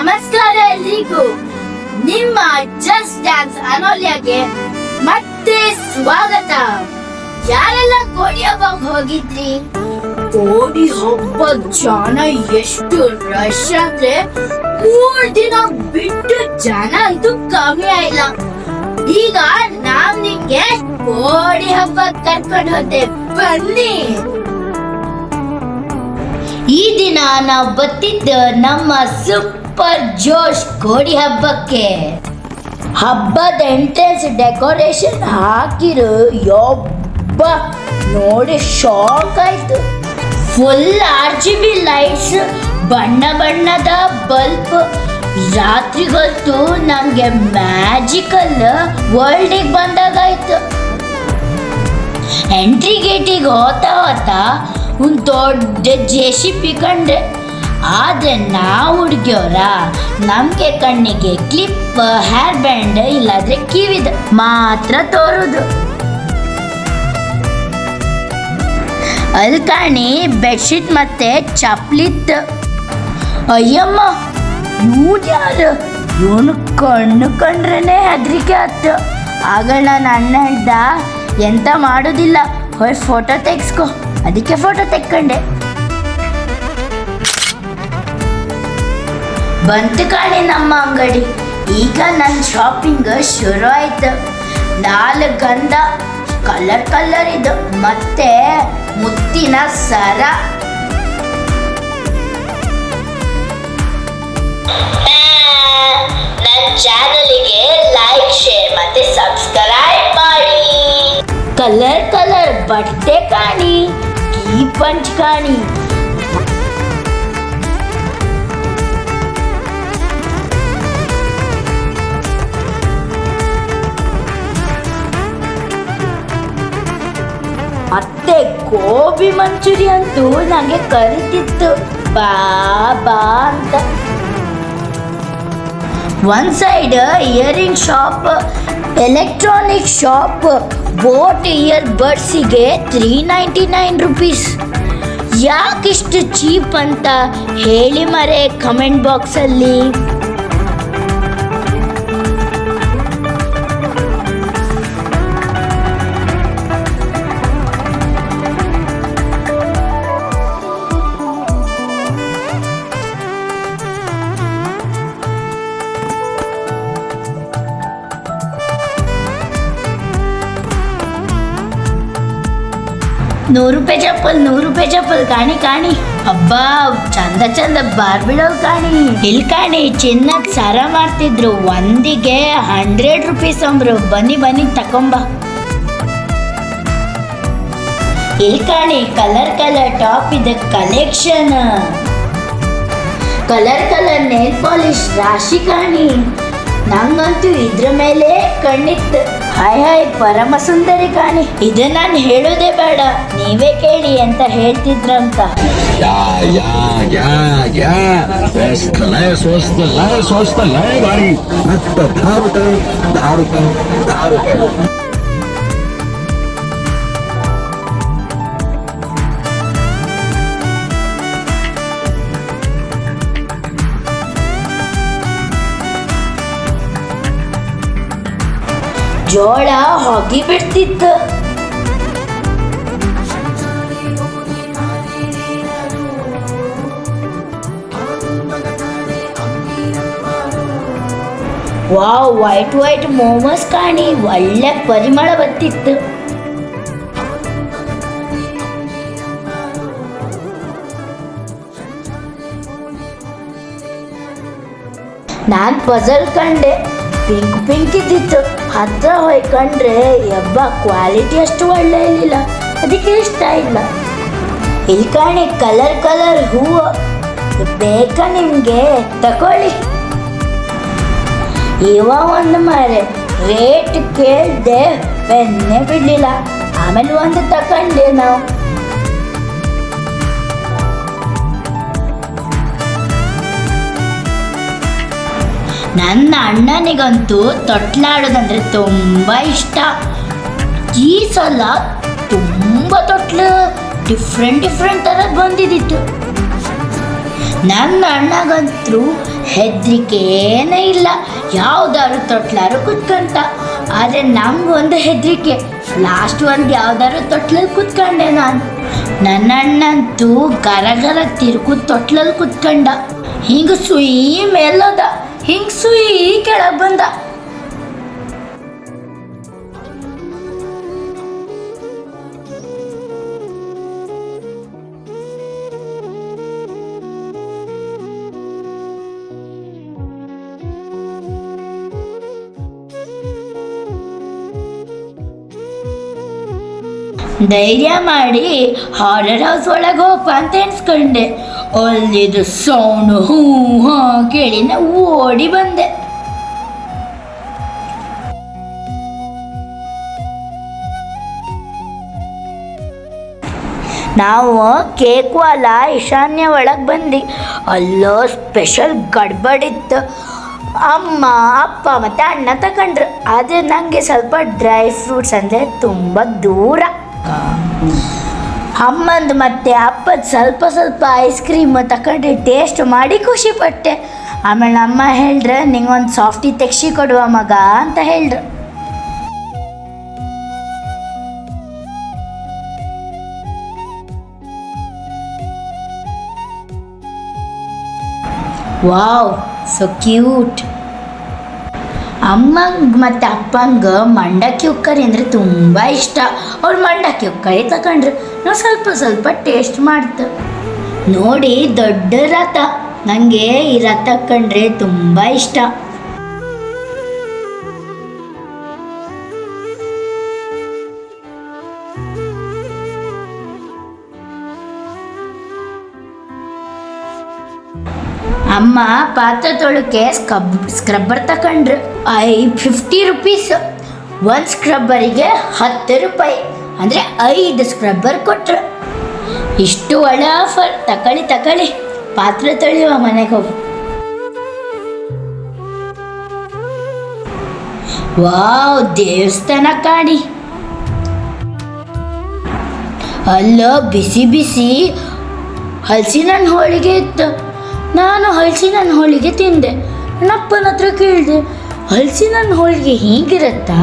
ನಮಸ್ಕಾರ ಎಲ್ರಿಗೂ. ನಿಮ್ಮ ಜಸ್ಟ್ ಡ್ಯಾನ್ಸ್ ಅನೋಲ್ಯಾಗೆ ಮತ್ತೆ ಸ್ವಾಗತ. ಯಾರೆಲ್ಲ ಕೋಡಿ ಹಬ್ಬಕ್ಕೆ ಹೋಗಿದ್ರಿ? ಕೋಡಿ ಹಬ್ಬದ ಜನ ಎಷ್ಟು ರಶ್ ಅಂದ್ರೆ 3 ದಿನ ಬಿಟ್ಟು ಜನ ಅಂತೂ ಕಮ್ಮಿ ಆಯಿಲ್ಲ. ಈಗ ನಾವ್ ನಿಮ್ಗೆ ಕೋಡಿ ಹಬ್ಬಕ್ಕೆ ಕರ್ಕೊಂಡು ಹೋಗ್ತೇವೆ, ಬನ್ನಿ. ಈ ದಿನ ನಾವು ಬತ್ತಿದ್ದು ನಮ್ಮ ಸೂಪರ್ ಜೋಶ್ ಕೋಡಿ ಹಬ್ಬಕ್ಕೆ. ಹಬ್ಬದ ಎಂಟ್ರೆನ್ಸ್ ಡೆಕೋರೇಷನ್ ಹಾಕಿರೋ ಯೊಬ್ಬ ನೋಡಿ ಶಾಕ್ ಆಯ್ತು. ಫುಲ್ RGB ಲೈಟ್ಸ್, ಬಣ್ಣ ಬಣ್ಣದ ಬಲ್ಬ್. ರಾತ್ರಿಗಂತೂ ನಮ್ಗೆ ಮ್ಯಾಜಿಕಲ್ ವರ್ಲ್ಡಿಗೆ ಬಂದಾಗಾಯ್ತು. ಎಂಟ್ರಿ ಗೇಟಿಗೆ ಹೋತಾ ಒಂದು ದೊಡ್ಡ JCB ಕಂಡ್ರೆ. ಆದ್ರೆ ನಾವು ಹುಡುಗಿಯವರ ನಮ್ಗೆ ಕಣ್ಣಿಗೆ ಕ್ಲಿಪ್, ಹೇರ್ ಬ್ಯಾಂಡ್ ಇಲ್ಲಾದ್ರೆ ಕಿವಿದ ಮಾತ್ರ ತೋರುದು. ಅಲ್ಲಿ ಕಾಣಿ ಬೆಡ್ಶೀಟ್ ಮತ್ತೆ ಚಪ್ಲಿತ್ತು. ಅಯ್ಯಮ್ಮ, ಇವ್ನು ಯಾರು? ಇವನು ಕಣ್ಣು ಕಂಡ್ರೇನೆ ಹೆದರಿಕೆ ಆಯ್ತು. ಆಗ ನನ್ನ ಅಣ್ಣ ಹೇಳ್ದ, ಎಂತ ಮಾಡೋದಿಲ್ಲ, ಹೋಯ್ ಫೋಟೋ ತೆಗ್ಸ್ಕೊ. ಅದಕ್ಕೆ ಫೋಟೋ ತೆಕ್ಕೊಂಡೆ. ಬಂತು ಕಾಣಿ ನಮ್ಮ ಅಂಗಡಿ. ಈಗ ನನ್ನ ಶಾಪಿಂಗ್ ಶುರು ಆಯ್ತು. ಲಾಲ್ ಗಂಧ ಕಲರ್ ಇದು, ಮತ್ತೆ ಮುತ್ತಿನ ಸರ. ನನ್ನ ಚಾನಲ್ಗೆ ಲೈಕ್, ಶೇರ್ ಮತ್ತೆ ಸಬ್ಸ್ಕ್ರೈಬ್ ಮಾಡಿ. ಕಲರ್ ಬಟ್ಟೆ ಕಾಣಿ, ಕೀ ಪಂಚ್ ಕಾಣಿ. ಮತ್ತೆ ಗೋಬಿ ಮಂಚೂರಿ ಅಂತೂ ನಂಗೆ ಕರೀತಿತ್ತು, ಬಾ ಅಂತ. One side earring shop, electronic shop, boat ear ಬಡ್ಸಿಗೆ 399 rupees. ಯಾಕಿಷ್ಟು ಚೀಪ್ ಅಂತ ಹೇಳಿ ಮರೆ ಕಮೆಂಟ್ ಬಾಕ್ಸಲ್ಲಿ. ₹100 ಚಪ್ಪಲ್ ಕಾಣಿ. ಹಬ್ಬಾ, ಚಂದ ಬಾರ್ಬಿಡವ್ ಕಾಣಿ. ಇಲ್ಲಿ ಕಾಣಿ ಚಿನ್ನದ ಸರ ಮಾಡ್ತಿದ್ರು, ಒಂದಿಗೆ 100 rupees ಅಂಬ್ರು. ಬನ್ನಿ ತಕೊಂಬ. ಇಲ್ಲಿ ಕಾಣಿ ಕಲರ್ ಟಾಪ್ ಇದೆ ಕಲೆಕ್ಷನ್. ಕಲರ್ ನೇಲ್ ಪಾಲಿಶ್ ರಾಶಿ ಕಾಣಿ. ನಂಗಂತೂ ಇದ್ರ ಮೇಲೆ ಕಣ್ಣಿತ್ತು. ಹಾಯ್ ಪರಮ ಸುಂದರಿ ಕಾಣಿ. ಇದು ನಾನು ಹೇಳೋದೇ ಬೇಡ, ನೀವೇ ಕೇಳಿ ಅಂತ ಹೇಳ್ತಿದ್ರಂತ. ಜೋಳ ಹೊಗಿ ಬಿಡ್ತಿತ್ತು. ವಾವ್, ವೈಟ್ ಮೋಮೋಸ್ ಕಾಣಿ, ಒಳ್ಳೆ ಪರಿಮಳ ಬರ್ತಿತ್ತು. ನಾನ್ ಪಜಲ್ ಕಂಡೆ, ಪಿಂಕ್ ಇದ್ದಿತ್ತು. ಹತ್ರ ಹೊಯ್ಕೊಂಡ್ರೆ ಯಬ್ಬ ಕ್ವಾಲಿಟಿ ಅಷ್ಟು ಒಳ್ಳೆ ಇರಲಿಲ್ಲ, ಅದಕ್ಕೆ ಇಷ್ಟ ಇಲ್ಲ. ಇಲ್ಲಿ ಕಾಣಿ ಕಲರ್ ಹೂವು ಬೇಕಾ ನಿಮ್ಗೆ? ತಕೊಳ್ಳಿ. ಇವ ಒಂದು ಮಾರೆ ರೇಟ್ ಕೇಳ್ದೆ ಬೆನ್ನೆ ಬಿಡ್ಲಿಲ್ಲ. ಆಮೇಲೆ ಒಂದು ತಕೊಂಡೆ ನಾವು. ನನ್ನ ಅಣ್ಣನಿಗಂತೂ ತೊಟ್ಲಾಡೋದಂದ್ರೆ ತುಂಬ ಇಷ್ಟ. ಈ ಸಲ ತುಂಬ ತೊಟ್ಲು ಡಿಫ್ರೆಂಟ್ ಥರದ್ದು ಬಂದಿದ್ದಿತ್ತು. ನನ್ನ ಅಣ್ಣಗಂತೂ ಹೆದರಿಕೆನೇ ಇಲ್ಲ, ಯಾವ್ದಾದ್ರು ತೊಟ್ಲಾರು ಕುತ್ಕೊಂತ. ಆದರೆ ನಮಗೊಂದು ಹೆದರಿಕೆ, ಲಾಸ್ಟ್ ಒಂದು ಯಾವ್ದಾದ್ರು ತೊಟ್ಲಲ್ಲಿ ಕುತ್ಕೊಂಡೆ ನಾನು. ನನ್ನ ಅಣ್ಣಂತೂ ಗರ ತಿರುಗು ತೊಟ್ಲಲ್ಲಿ ಕುತ್ಕೊಂಡ, ಹಿಂಗೆ ಸುಯಿ ಮೇಲೋದ, ಹಿಂಗೆ ಸುಯಿ ಕೆಳಗೆ ಬಂದ. ಧೈರ್ಯ ಮಾಡಿ ಹಾರರ್ ಹೌಸ್ ಒಳಗೆ ಹೋಗಪ್ಪ ಅಂತ ಎಣಿಸ್ಕೊಂಡೆ. ಅಲ್ಲಿದು ಸೌಂಡು ಹೂ ಹಾ ಕೇಳಿ ನಾವು ಓಡಿ ಬಂದೆ. ನಾವು ಕೇಕ್ ವಾಲ ಈಶಾನ್ಯ ಒಳಗೆ ಬಂದು ಅಲ್ಲೋ ಸ್ಪೆಷಲ್ ಗಡ್ಬಡಿತ್ತು. ಅಮ್ಮ ಅಪ್ಪ ಮತ್ತು ಅಣ್ಣ ತಗೊಂಡ್ರು. ಆದರೆ ನನಗೆ ಸ್ವಲ್ಪ ಡ್ರೈ ಫ್ರೂಟ್ಸ್ ಅಂದರೆ ತುಂಬ ದೂರ. ಅಮ್ಮಂದು ಮತ್ತು ಅಪ್ಪದ ಸ್ವಲ್ಪ ಸ್ವಲ್ಪ ಐಸ್ ಕ್ರೀಮ್ ತಗೊಂಡು ಟೇಸ್ಟ್ ಮಾಡಿ ಖುಷಿಪಟ್ಟೆ. ಆಮೇಲೆ ಅಮ್ಮ ಹೇಳ್ರೆ ನಿಂಗೊಂದು ಸಾಫ್ಟಿ ತೆಗ್ಸಿ ಕೊಡುವ ಮಗ ಅಂತ ಹೇಳ್ರು. Wow, so cute. ಅಮ್ಮಂಗೆ ಮತ್ತು ಅಪ್ಪಂಗೆ ಮಂಡಕ್ಕಿ ಉಕ್ಕರಿ ಅಂದರೆ ತುಂಬ ಇಷ್ಟ. ಅವ್ರು ಮಂಡಕ್ಕಿ ಉಕ್ಕರಿ ತಗೊಂಡ್ರು. ನಾವು ಸ್ವಲ್ಪ ಸ್ವಲ್ಪ ಟೇಸ್ಟ್ ಮಾಡ್ತು. ನೋಡಿ ದೊಡ್ಡ ರಥ, ನನಗೆ ಈ ರಥ ಕಂಡ್ರೆ ತುಂಬ ಇಷ್ಟ. ಅಮ್ಮ ಪಾತ್ರೆ ತೊಳಕ್ಕೆ ಸ್ಕ್ರಬ್ಬರ್ ತಗೊಂಡ್ರು. 50 ರೂಪೀಸ್. ಒಂದು ಸ್ಕ್ರಬ್ಬರಿಗೆ 10 ರೂಪಾಯಿ, ಅಂದರೆ 5 ಸ್ಕ್ರಬ್ಬರ್ ಕೊಟ್ಟರು. ಇಷ್ಟು ಒಳ್ಳೆ ಆಫರ್. ತಗೊಳ್ಳಿ ಪಾತ್ರೆ ತೊಳೆಯುವ ಮನೆಗೆ ಹೋಗಿ. ವಾವ್, ದೇವಸ್ಥಾನ ಕಾಣಿ. ಅಲ್ಲೋ ಬಿಸಿ ಬಿಸಿ ಹಲಸಿನ ಹೋಳಿಗೆ ಇತ್ತು. ನಾನು ಹಲಸಿನ ಹೋಳಿಗೆ ತಿಂದೆ. ನನ್ನಪ್ಪನ ಹತ್ರ ಕೇಳಿದೆ, ಹಲಸಿನ ಹೋಳಿಗೆ ಹೀಗಿರುತ್ತಾ?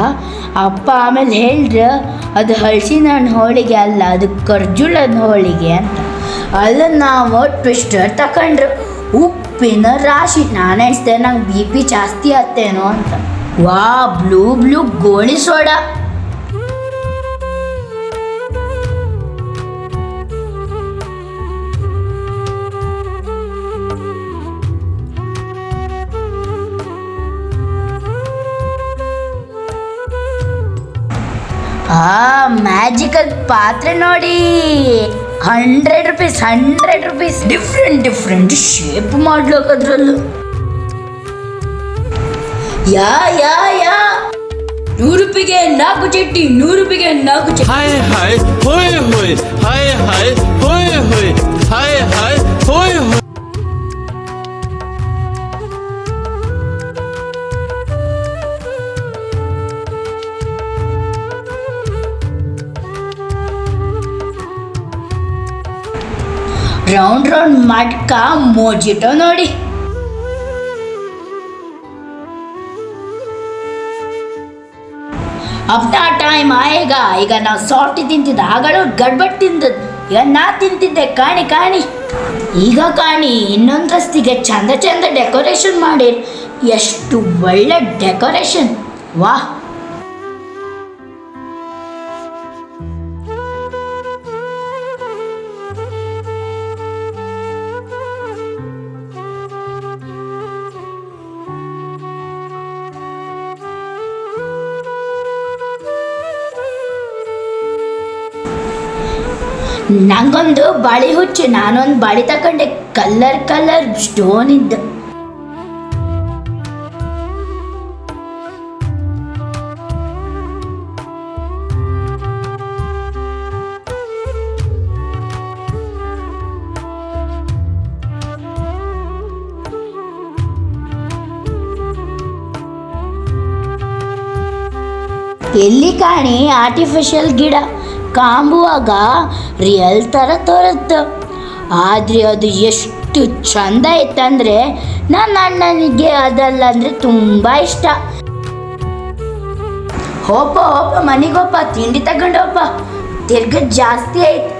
ಅಪ್ಪ ಆಮೇಲೆ ಹೇಳ್ರೆ ಅದು ಹಲಸಿನ ಹೋಳಿಗೆ ಅಲ್ಲ, ಅದು ಖರ್ಜೂರದ ಹೋಳಿಗೆ ಅಂತ. ಅದನ್ನು ನಾವು ಟ್ವಿಸ್ಟರ್ ತಗೊಂಡ್ರು. ಉಪ್ಪಿನ ರಾಶಿ. ನಾನು ಎಣಿಸ್ದೆ ನಂಗೆ BP ಜಾಸ್ತಿ ಆತೇನೋ ಅಂತ. ವಾ, ಬ್ಲೂ ಗೋಳಿ ಸೋಡಾ. ಮ್ಯಾಜಿಕಲ್ ಪಾತ್ರೆ ನೋಡಿ, 100 ರೂಪೀಸ್. 100 ರೂಪೀಸ್. ಡಿಫ್ರೆಂಟ್ ಶೇಪ್ ಮಾಡ್ಲೋಕದ್ರಲ್ಲೂ. ಯಾ 100 ರೂಪಾಯಿಗೆ 4 ಚಟ್ನಿ, 100 ರೂಪಾಯಿಗೆ 4 ಚಟ್ನಿ. ಹಾಯ್ ಹಾಯ್ ಹೋಯ್ ಹೋಯ್, ಹಾಯ್ ಹಾಯ್ ಹೋಯ್ ಹೋಯ್, ಹಾಯ್ ಹಾಯ್ ಹೋಯ್ ಹೋಯ್. ರೌಂಡ್ ಮಟ್ಕ ಮೋಜಿಟೋ ನೋಡಿ. ಅಪ್ನಾ ಟೈಮ್ ಆಯೇಗ. ಈಗ ನಾವು ಸಾಫ್ಟಿ ತಿಂತಿದ್ದ, ಆಗಳು ಗಡ್ಬಡ್ ತಿಂದದ್ದು. ಈಗ ನಾ ತಿಂತಿದ್ದೆ ಕಾಣಿ. ಈಗ ಕಾಣಿ, ಇನ್ನೊಂದು ರಸ್ತಿಗೆ ಚಂದ ಡೆಕೋರೇಷನ್ ಮಾಡಿರ್. ಎಷ್ಟು ಒಳ್ಳೆ ಡೆಕೋರೇಷನ್, ವಾಹ್. ನಂಗೊಂದು ಬಳಿ ಹುಚ್ಚು. ನಾನೊಂದು ಬಳಿ ತಗೊಂಡೆ, ಕಲರ್ ಸ್ಟೋನ್ ಇದ್ದ. ಎಲ್ಲಿ ಕಾಣಿ ಆರ್ಟಿಫಿಷಿಯಲ್ ಗಿಡ ಕಾಂಬುವಾಗ ರಿಯಲ್ ಥರ ತೋರುತ್ತೆ. ಆದರೆ ಅದು ಎಷ್ಟು ಎಷ್ಟು ಚಂದ ಇತ್ತಂದ್ರೆ ನನ್ನ ಅಣ್ಣನಿಗೆ ಅದಲ್ಲ ಅಂದ್ರೆ ತುಂಬಾ ಇಷ್ಟ. ಹೋಪ ಮನೆಗೋಪ ತಿಂಡಿ ತಗೊಂಡೋಪ, ತಿರ್ಗ ಜಾಸ್ತಿ ಆಯ್ತು.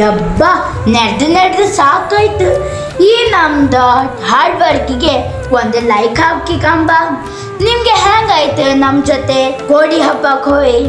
ಯಬ್ಬ ನಡೆದು ಸಾಕಾಯ್ತು. ಈ ನಮ್ದು ಹಾರ್ಡ್ ವರ್ಕಿಗೆ ಒಂದು ಲೈಕ್ ಹಾಕಿ ಕಂಬ. ನಿಮ್ಗೆ ಹೆಂಗಾಯ್ತು ನಮ್ಮ ಜೊತೆ ಕೋಡಿ ಹಬ್ಬಕ್ಕೆ ಹೋಯ್?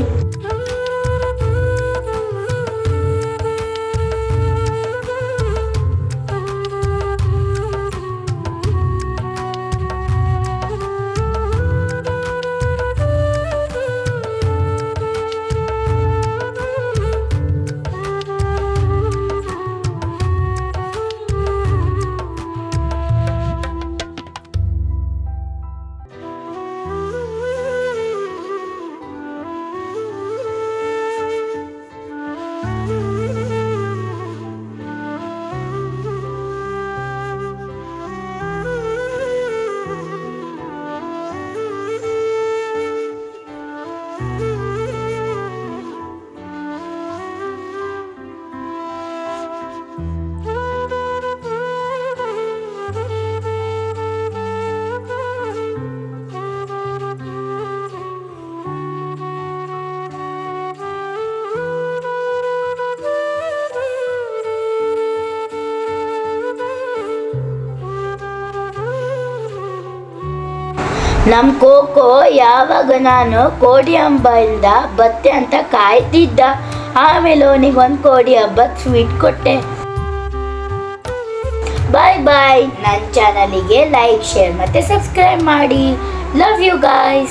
ನಮ್ಮ ಕೋಕೋ ಯಾವಾಗ ನಾನು ಕೋಡಿ ಹಬ್ಬ ಇಲ್ದ ಬತ್ತೆ ಅಂತ ಕಾಯ್ತಿದ್ದ. ಆಮೇಲೆ ಅವನಿಗೆ ಒಂದು ಕೋಡಿ ಹಬ್ಬದ ಸ್ವೀಟ್ ಕೊಟ್ಟೆ. Bye bye. ನನ್ನ ಚಾನಲಿಗೆ ಲೈಕ್, ಶೇರ್ ಮತ್ತೆ ಸಬ್ಸ್ಕ್ರೈಬ್ ಮಾಡಿ. Love you guys.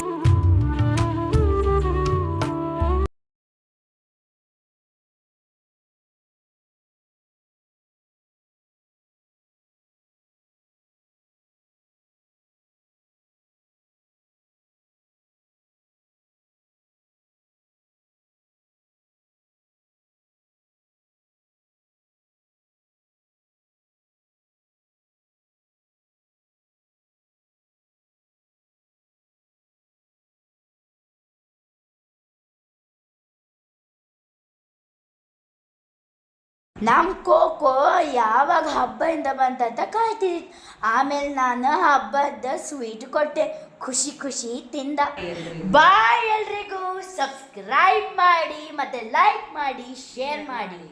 ನಮ್ಮ ಕೋಕೋ ಯಾವಾಗ ಹಬ್ಬದಿಂದ ಬಂತಂತ ಕಾಯ್ತಿದ್ದ. ಆಮೇಲೆ ನಾನು ಹಬ್ಬದ ಸ್ವೀಟ್ ಕೊಟ್ಟೆ. ಖುಷಿ ತಿಂದ. ಬಾಯ್ ಎಲ್ರಿಗೂ. ಸಬ್ಸ್ಕ್ರೈಬ್ ಮಾಡಿ ಮತ್ತೆ ಲೈಕ್ ಮಾಡಿ, ಶೇರ್ ಮಾಡಿ.